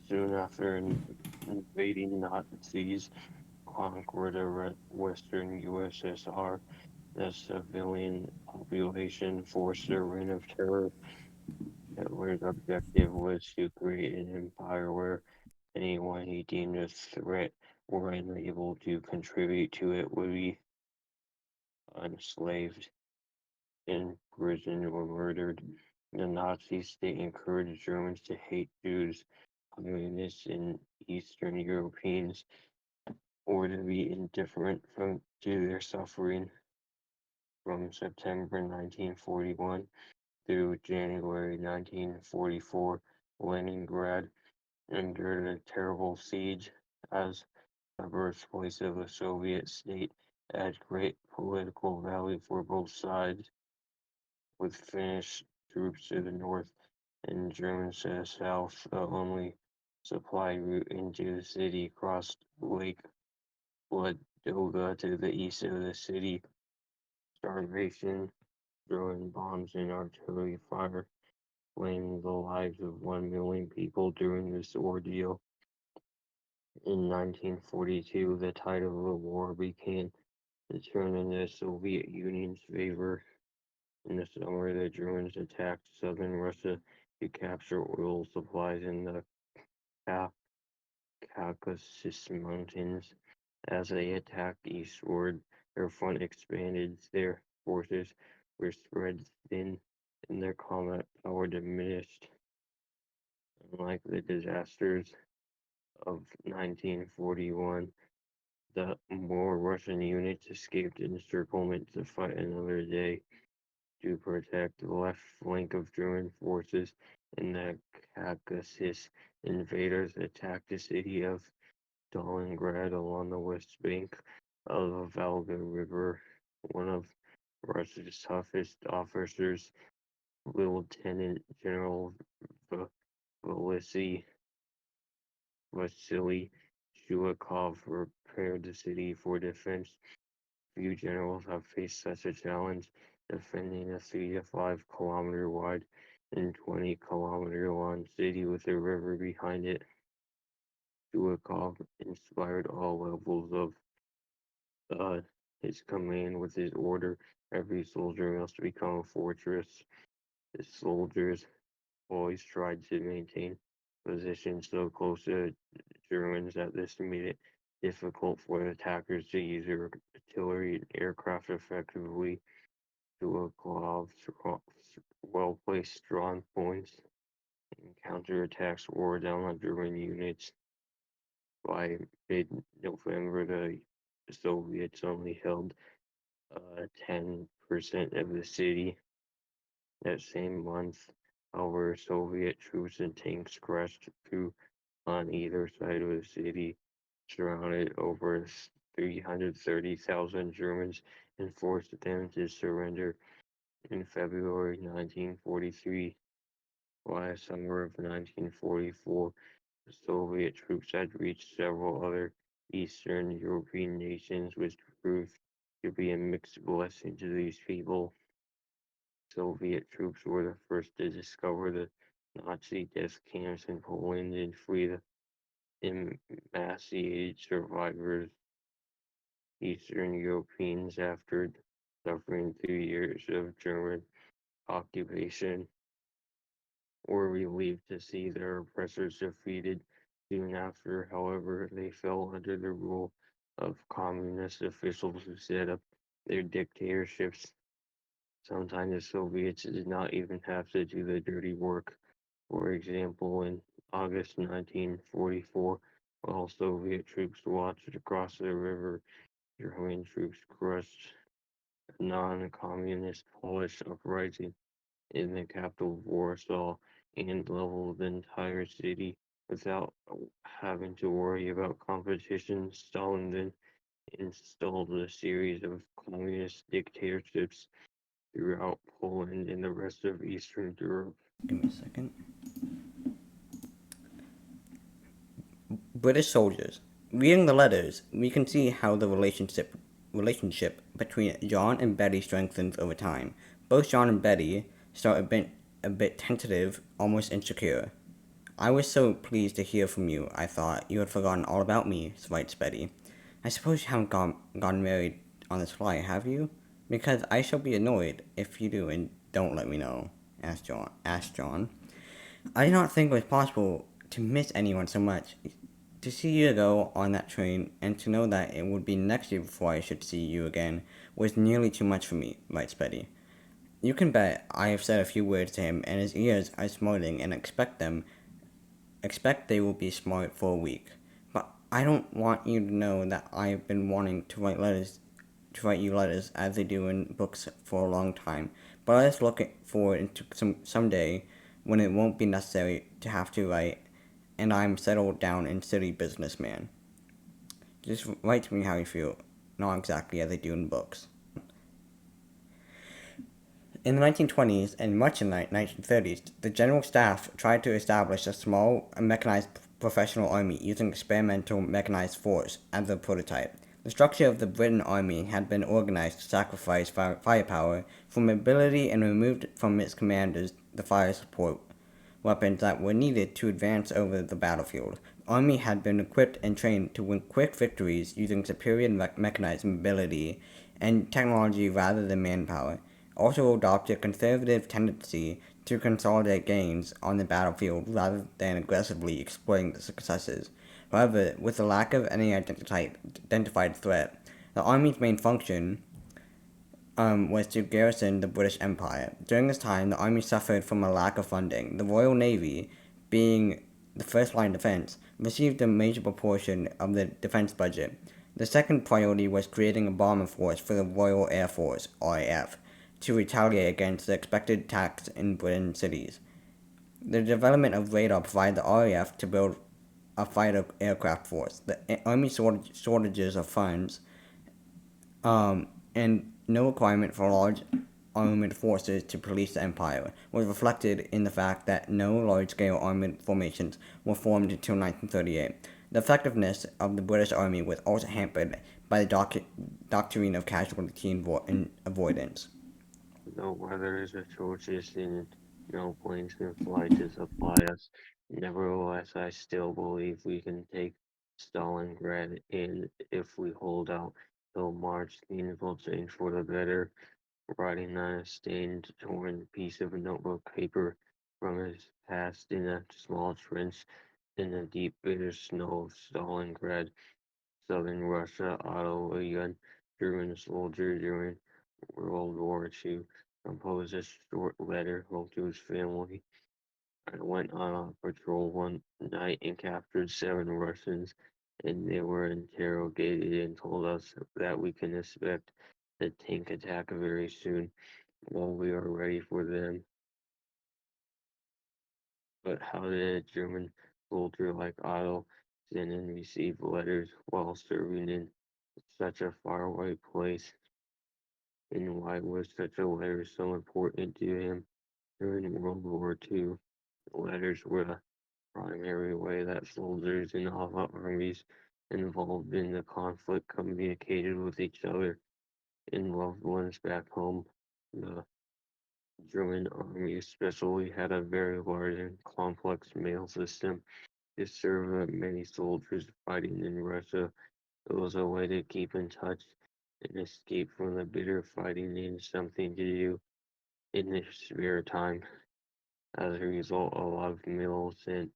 Soon after invading Nazis conquered the western USSR, the civilian population forced a reign of terror. Hitler's objective was to create an empire where anyone he deemed a threat or unable to contribute to it would be enslaved, imprisoned, or murdered. The Nazi state encouraged Germans to hate Jews, communists, and Eastern Europeans, or to be indifferent to their suffering. From September 1941 through January 1944, Leningrad endured a terrible siege as the birthplace of a Soviet state at great political value for both sides, with Finnish troops to the north and Germans to the south. The only supply route into the city crossed Lake Ladoga to the east of the city. Starvation, throwing bombs and artillery fire claiming the lives of 1 million people during this ordeal. In 1942, the tide of the war began to turn in the Soviet Union's favor. In the summer, the Germans attacked southern Russia to capture oil supplies in the Caucasus Mountains. As they attacked eastward, their front expanded, their forces were spread thin, and their combat power diminished. Unlike the disasters of 1941, the more Russian units escaped encirclement to fight another day to protect the left flank of German forces in the Caucasus. Invaders attacked the city of Stalingrad along the west bank of the Volga River. One of Russia's toughest officers, Lieutenant General Vasily Shulakov, prepared the city for defense. Few generals have faced such a challenge, defending a 3 to 5 kilometer wide and 20-kilometer long city with a river behind it. Shulakov inspired all levels of uh, his command with his order: every soldier must become a fortress. His soldiers always tried to maintain positions so close to Germans that this made it difficult for the attackers to use their artillery and aircraft effectively. Shuvakov's well-placed strong points and counterattacks wore down on German units. By mid-November, the Soviets only held 10% of the city. That same month, however, Soviet troops and tanks crashed through on either side of the city, surrounded over 330,000 Germans and forced them to surrender. In February 1943, last summer of 1944, the Soviet troops had reached several other Eastern European nations, which proved to be a mixed blessing to these people. Soviet troops were the first to discover the Nazi death camps in Poland and free the emaciated survivors. Eastern Europeans, after suffering 2 years of German occupation, were relieved to see their oppressors defeated. Soon after, however, they fell under the rule of communist officials who set up their dictatorships. Sometimes the Soviets did not even have to do the dirty work. For example, in August 1944, while Soviet troops watched across the river, German troops crushed a non-communist Polish uprising in the capital Warsaw and leveled the entire city without having to worry about competition. Stalin then installed a series of communist dictatorships throughout Poland and the rest of Eastern Europe. Give me a second. British soldiers. Reading the letters, we can see how the relationship between John and Betty strengthens over time. Both John and Betty start a bit tentative, almost insecure. I was so pleased to hear from you, I thought you had forgotten all about me, writes Betty. I suppose you haven't gotten married on this flight, have you? Because I shall be annoyed if you do and don't let me know, asked John. I did not think it was possible to miss anyone so much. To see you go on that train and to know that it would be next year before I should see you again was nearly too much for me, writes Betty. You can bet I have said a few words to him, and his ears are smarting, and expect they will be smart for a week. But I don't want you to know that I've been wanting to write you letters as they do in books for a long time. But I just look forward to some day when it won't be necessary to have to write, and I'm settled down in city businessman. Just write to me how you feel, not exactly as they do in books. In the 1920s and much in the 1930s, the General Staff tried to establish a small mechanized professional army using experimental mechanized force as a prototype. The structure of the Britain Army had been organized to sacrifice firepower for mobility and removed from its commanders the fire support weapons that were needed to advance over the battlefield. The Army had been equipped and trained to win quick victories using superior mechanized mobility and technology rather than manpower. Also adopted a conservative tendency to consolidate gains on the battlefield rather than aggressively exploiting the successes. However, with the lack of any identified threat, the Army's main function was to garrison the British Empire. During this time, the Army suffered from a lack of funding. The Royal Navy, being the first line defense, received a major proportion of the defense budget. The second priority was creating a bomber force for the Royal Air Force, RAF, to retaliate against the expected attacks in Britain cities. The development of radar provided the RAF to build a fighter aircraft force. The Army shortages of funds and no requirement for large armed forces to police the empire was reflected in the fact that no large-scale armed formations were formed until 1938. The effectiveness of the British Army was also hampered by the doctrine of casualty avoidance. The weather is atrocious and no planes can fly to supply us. Nevertheless, I still believe we can take Stalingrad, and if we hold out till March, things will change for the better. Writing on a stained, torn piece of notebook paper from his past in a small trench in the deep, bitter snow of Stalingrad, southern Russia, Otto, a young German soldier during World War II, composed a short letter home to his family. I went on a patrol one night and captured 7 Russians, and they were interrogated and told us that we can expect a tank attack very soon. Well, we are ready for them. But how did a German soldier like Otto send and receive letters while serving in such a faraway place? And why was such a letter so important to him during World War II? Letters were the primary way that soldiers in all armies involved in the conflict communicated with each other and loved ones back home. The German army especially had a very large and complex mail system to serve many soldiers fighting in Russia. It was a way to keep in touch and escape from the bitter fighting and something to do in their spare time. As a result, a lot of mail was sent